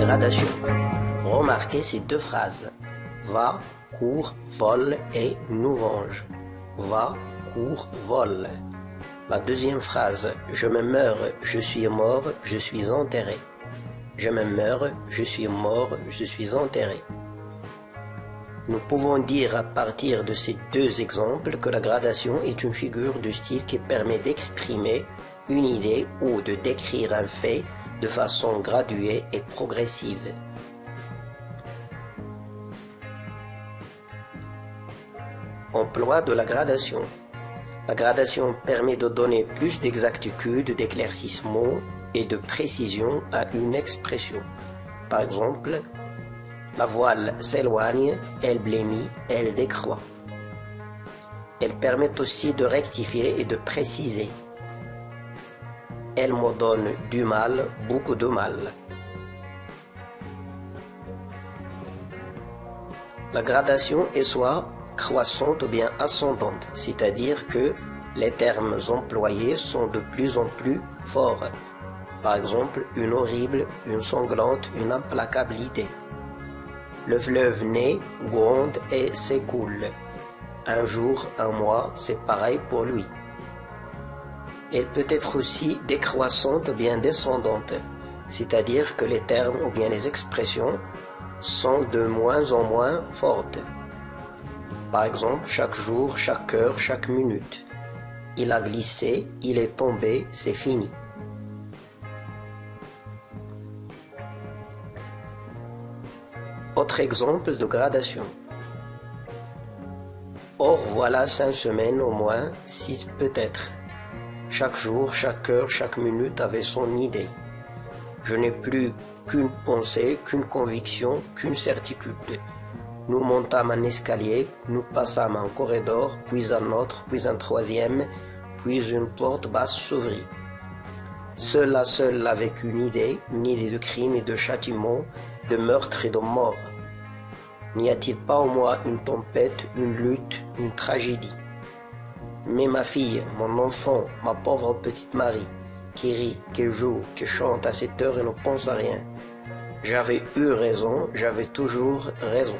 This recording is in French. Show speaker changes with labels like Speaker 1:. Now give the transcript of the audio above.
Speaker 1: gradation. Remarquez ces deux phrases. Va, court, vole et nous venge. Va, court, vole. La deuxième phrase. Je me meurs, je suis mort, je suis enterré. Je me meurs, je suis mort, je suis enterré. Nous pouvons dire à partir de ces deux exemples que la gradation est une figure de style qui permet d'exprimer une idée ou de décrire un fait de façon graduée et progressive. Emploi de la gradation. La gradation permet de donner plus d'exactitude, d'éclaircissement et de précision à une expression. Par exemple, la voile s'éloigne, elle blêmit, elle décroît. Elle permet aussi de rectifier et de préciser. Elle me donne du mal, beaucoup de mal. La gradation est soit croissante ou bien ascendante, c'est-à-dire que les termes employés sont de plus en plus forts. Par exemple, une horrible, une sanglante, une implacabilité. Le fleuve naît, gronde et s'écoule. Un jour, un mois, c'est pareil pour lui. Elle peut être aussi décroissante ou bien descendante, c'est-à-dire que les termes ou bien les expressions sont de moins en moins fortes. Par exemple, chaque jour, chaque heure, chaque minute. Il a glissé, il est tombé, c'est fini. Autre exemple de gradation. Or voilà 5 semaines au moins, 6 peut-être. Chaque jour, chaque heure, chaque minute avait son idée. Je n'ai plus qu'une pensée, qu'une conviction, qu'une certitude. Nous montâmes un escalier, nous passâmes un corridor, puis un autre, puis un troisième, puis une porte basse s'ouvrit. Seul avec une idée de crime et de châtiment, de meurtre et de mort. N'y a-t-il pas au moins une tempête, une lutte, une tragédie? Mais ma fille, mon enfant, ma pauvre petite Marie, qui rit, qui joue, qui chante à cette heure et ne pense à rien. J'avais eu raison, j'avais toujours raison.